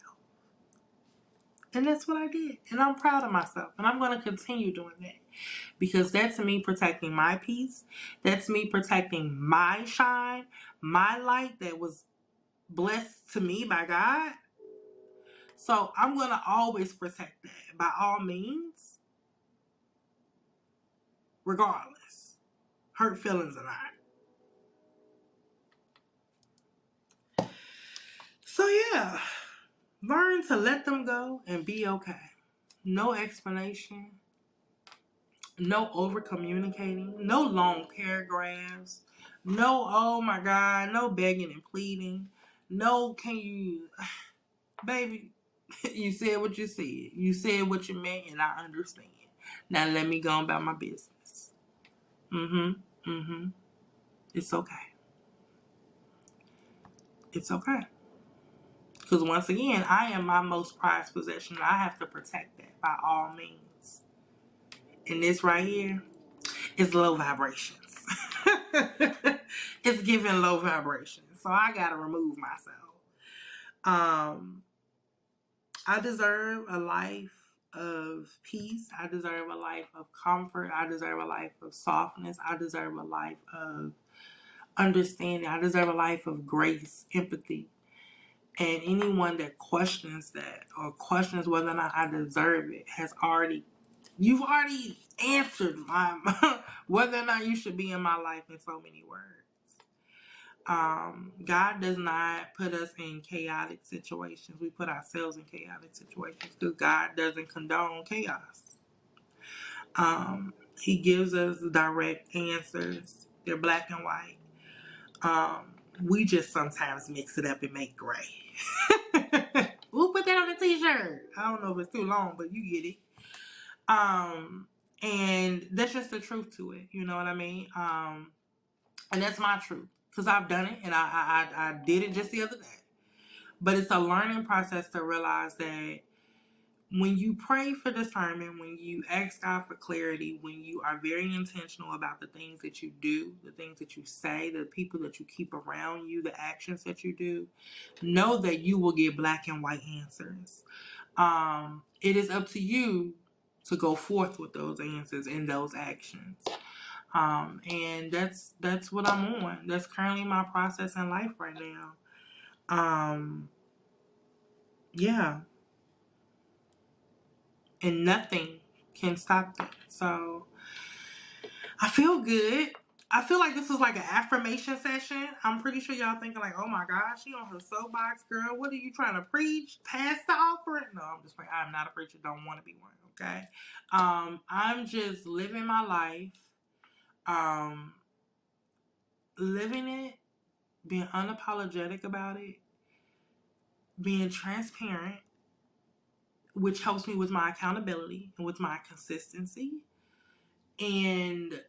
And that's what I did. And I'm proud of myself. And I'm going to continue doing that. Because that's me protecting my peace. That's me protecting my shine, my light that was blessed to me by God. So I'm going to always protect that by all means, regardless. Hurt feelings or not. So yeah, learn to let them go and be okay. No explanation. No over communicating. No long paragraphs. No, oh my God. No begging and pleading. No, can you, baby, you said what you said. You said what you meant, and I understand. Now let me go about my business. It's okay. It's okay. Because once again, I am my most prized possession. I have to protect that by all means. And this right here is low vibrations. It's giving low vibrations. So I got to remove myself. I deserve a life of peace. I deserve a life of comfort. I deserve a life of softness. I deserve a life of understanding. I deserve a life of grace, empathy. And anyone that questions that or questions whether or not I deserve it you've already answered whether or not you should be in my life in so many words. God does not put us in chaotic situations. We put ourselves in chaotic situations because God doesn't condone chaos. He gives us direct answers. They're black and white. We just sometimes mix it up and make gray. We'll put that on a t-shirt. I don't know if it's too long, but you get it. And that's just the truth to it. You know what I mean? And that's my truth. Because I've done it, and I did it just the other day. But it's a learning process to realize that when you pray for discernment, when you ask God for clarity, when you are very intentional about the things that you do, the things that you say, the people that you keep around you, the actions that you do, know that you will get black and white answers. It is up to you to go forth with those answers and those actions. And that's what I'm on. That's currently my process in life right now. Yeah. And nothing can stop that. So I feel good. I feel like this is like an affirmation session. I'm pretty sure y'all thinking like, oh my gosh, she on her soapbox, girl. What are you trying to preach? Pass the offering? No, I'm just like, I'm not a preacher. Don't want to be one. Okay. I'm just living my life. Living it, being unapologetic about it, being transparent, which helps me with my accountability and with my consistency, and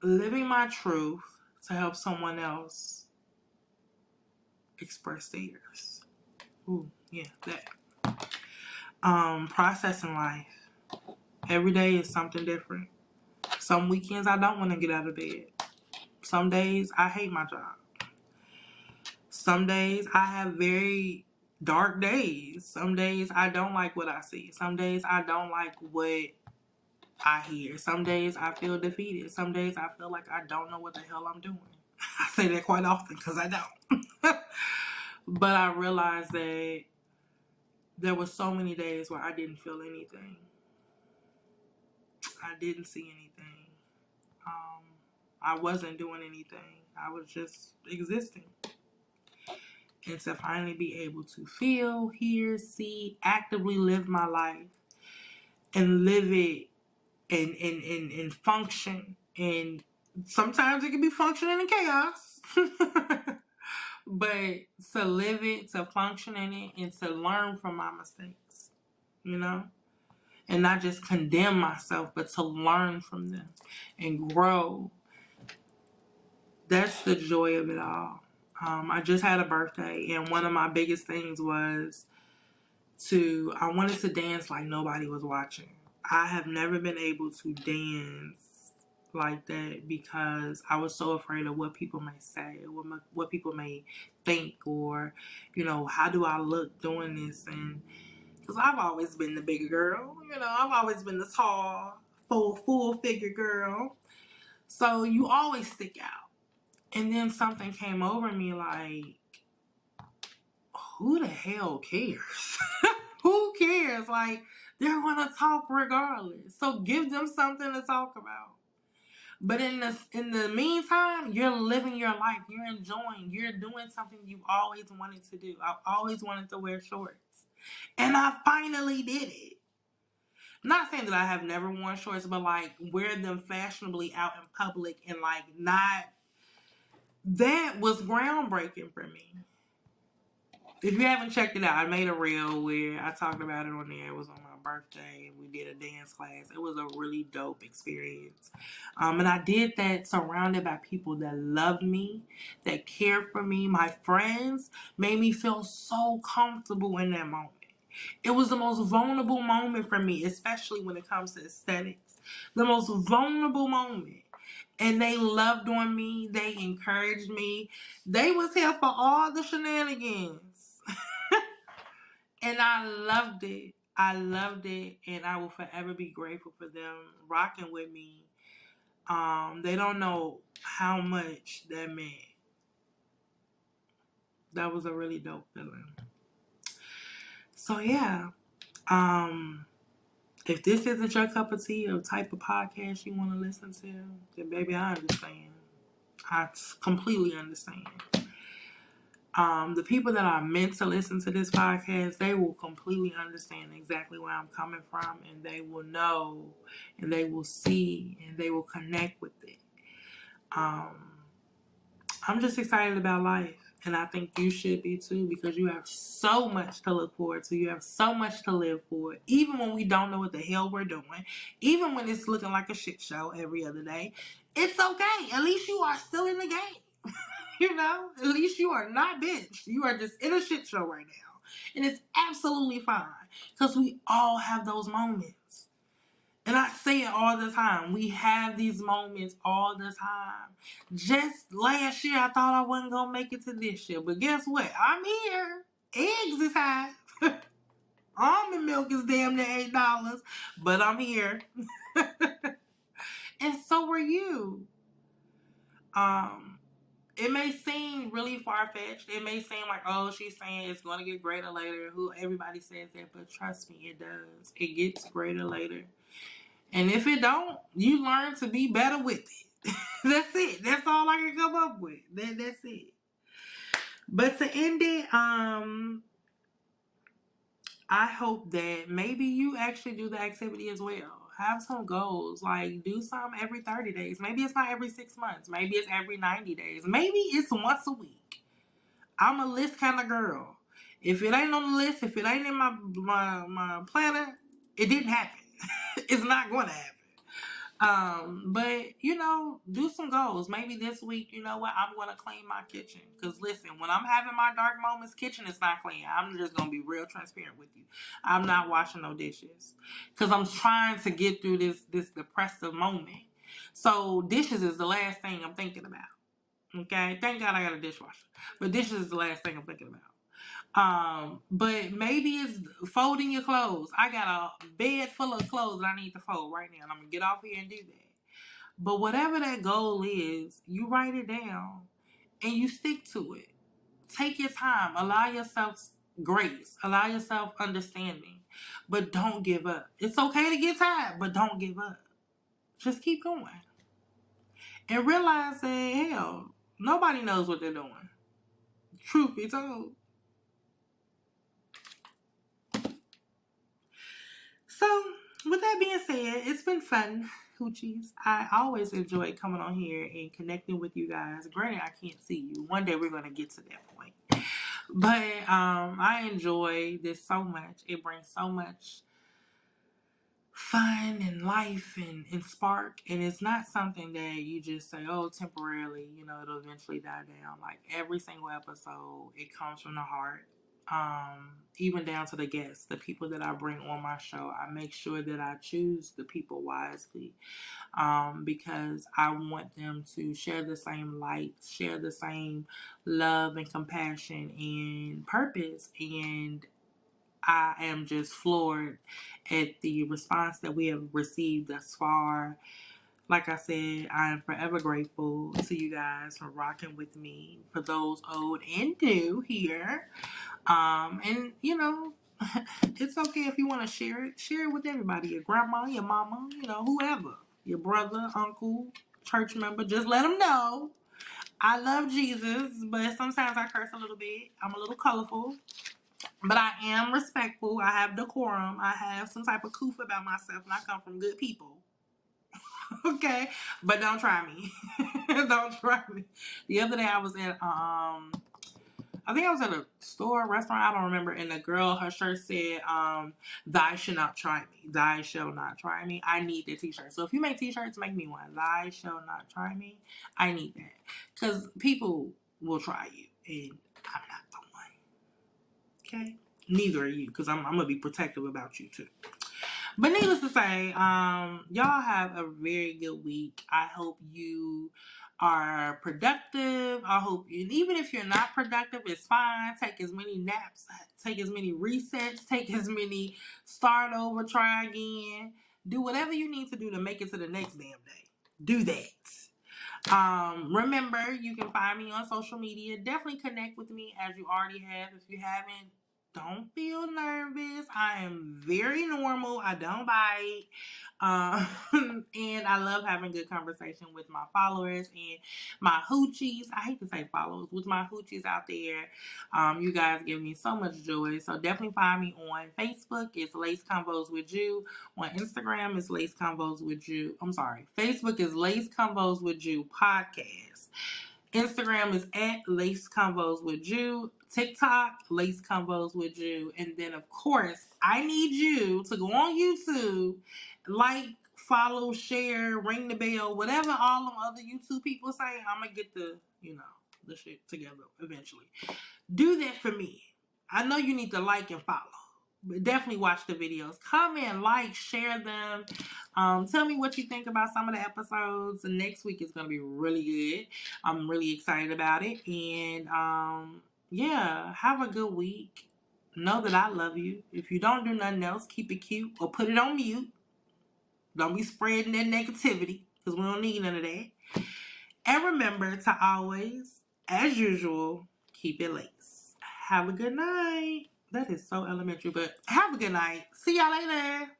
living my truth to help someone else express theirs. Ooh, yeah, that. Processing life. Every day is something different. Some weekends I don't want to get out of bed. Some days I hate my job. Some days I have very dark days. Some days I don't like what I see. Some days I don't like what I hear. Some days I feel defeated. Some days I feel like I don't know what the hell I'm doing. I say that quite often because I don't. But I realized that there were so many days where I didn't feel anything. I didn't see anything. I wasn't doing anything. I was just existing. And to finally be able to feel, hear, see, actively live my life and live it and function. And sometimes it can be functioning in chaos. But to live it, to function in it, and to learn from my mistakes, you know? And not just condemn myself, but to learn from them and grow. That's the joy of it all. I just had a birthday, and one of my biggest things was I wanted to dance like nobody was watching. I have never been able to dance like that because I was so afraid of what people may say, what people may think, or, how do I look doing this? And because I've always been the bigger girl, I've always been the tall, full figure girl. So you always stick out. And then something came over me like, who the hell cares? Who cares? Like, they're going to talk regardless. So give them something to talk about. But in the meantime, you're living your life. You're enjoying. You're doing something you've always wanted to do. I've always wanted to wear shorts. And I finally did it. Not saying that I have never worn shorts, but like wear them fashionably out in public and like not. That was groundbreaking for me. If you haven't checked it out, I made a reel where I talked about it on there. It was on my birthday. We did a dance class. It was a really dope experience. And I did that surrounded by people that loved me, that cared for me. My friends made me feel so comfortable in that moment. It was the most vulnerable moment for me, especially when it comes to aesthetics. The most vulnerable moment. And they loved on me. They encouraged me. They was here for all the shenanigans. And I loved it. I loved it. And I will forever be grateful for them rocking with me. They don't know how much that meant. That was a really dope feeling. So yeah. If this isn't your cup of tea or type of podcast you want to listen to, then baby, I understand. I completely understand. The people that are meant to listen to this podcast, they will completely understand exactly where I'm coming from, and they will know, and they will see, and they will connect with it. I'm just excited about life. And I think you should be too, because you have so much to look forward to. You have so much to live for. Even when we don't know what the hell we're doing. Even when it's looking like a shit show every other day. It's okay. At least you are still in the game. You know, at least you are not benched. You are just in a shit show right now. And it's absolutely fine. Because we all have those moments. And I say it all the time. We have these moments all the time. Just last year, I thought I wasn't going to make it to this year. But guess what? I'm here. Eggs is high. Almond milk is damn near $8. But I'm here. And so are you. It may seem really far-fetched. It may seem like, oh, she's saying it's going to get greater later. Everybody says that, but trust me, it does. It gets greater later. And if it don't, you learn to be better with it. That's it. That's all I can come up with. That's it. But to end it, I hope that maybe you actually do the activity as well. Have some goals. Like, do some every 30 days. Maybe it's not every 6 months. Maybe it's every 90 days. Maybe it's once a week. I'm a list kind of girl. If it ain't on the list, if it ain't in my planner, it didn't happen. It's not going to happen. But, you know, do some goals. Maybe this week, you know what, I'm going to clean my kitchen. Because, listen, when I'm having my dark moments, kitchen is not clean. I'm just going to be real transparent with you. I'm not washing no dishes. Because I'm trying to get through this depressive moment. So, dishes is the last thing I'm thinking about. Okay? Thank God I got a dishwasher. But dishes is the last thing I'm thinking about. But maybe it's folding your clothes. I got a bed full of clothes that I need to fold right now, and I'm gonna get off here and do that. But whatever that goal is, you write it down and you stick to it. Take your time. Allow yourself grace. Allow yourself understanding. But don't give up. It's okay to get tired, but don't give up. Just keep going. And realize that, hell, nobody knows what they're doing. Truth be told. So, with that being said, it's been fun, Hoochies. I always enjoy coming on here and connecting with you guys. Granted, I can't see you. One day we're going to get to that point. But I enjoy this so much. It brings so much fun and life and spark. And it's not something that you just say, oh, temporarily, you know, it'll eventually die down. Like every single episode, it comes from the heart. Even down to the guests, the people that I bring on my show, I make sure that I choose the people wisely, because I want them to share the same light, share the same love and compassion and purpose. And I am just floored at the response that we have received thus far. Like I said, I am forever grateful to you guys for rocking with me, for those old and new here. And you know, it's okay if you want to share it. Share it with everybody. Your grandma, your mama, you know, whoever. Your brother, uncle, church member. Just let them know. I love Jesus, but sometimes I curse a little bit. I'm a little colorful. But I am respectful. I have decorum. I have some type of coof about myself, and I come from good people. Okay? But don't try me. Don't try me. The other day I was at I think I was at a store, restaurant, I don't remember, and the girl, her shirt said, "Thy shall not try me. Thy shall not try me." I need that t-shirt. So if you make t-shirts, make me one. Thy shall not try me. I need that. Because people will try you, and I'm not the one. Okay? Neither are you, because I'm going to be protective about you, too. But needless to say, y'all have a very good week. I hope you are productive. I hope, and even if you're not productive, it's fine. Take as many naps, take as many resets, take as many start over, try again. Do whatever you need to do to make it to the next damn day. Do that. Remember, you can find me on social media. Definitely connect with me as you already have. If you haven't, don't feel nervous. I am very normal. I don't bite. And I love having good conversation with my followers and my hoochies. I hate to say followers. With my hoochies out there. You guys give me so much joy. So definitely find me on Facebook. It's Lace Convos with You. On Instagram, it's Lace Convos with You. I'm sorry. Facebook is Lace Convos with You Podcast. Instagram is at Lace Convos with You. TikTok, Lace Convos with You. And then, of course, I need you to go on YouTube, like, follow, share, ring the bell, whatever all them other YouTube people say, I'm gonna get the shit together eventually. Do that for me. I know you need to like and follow, but definitely watch the videos. Comment, like, share them. Tell me what you think about some of the episodes. The next week is gonna be really good. I'm really excited about it, and yeah, have a good week. Know that I love you. If you don't do nothing else, keep it cute or put it on mute. Don't be spreading that negativity because we don't need none of that. And remember to always, as usual, keep it lace. Have a good night. That is so elementary, but have a good night. See y'all later.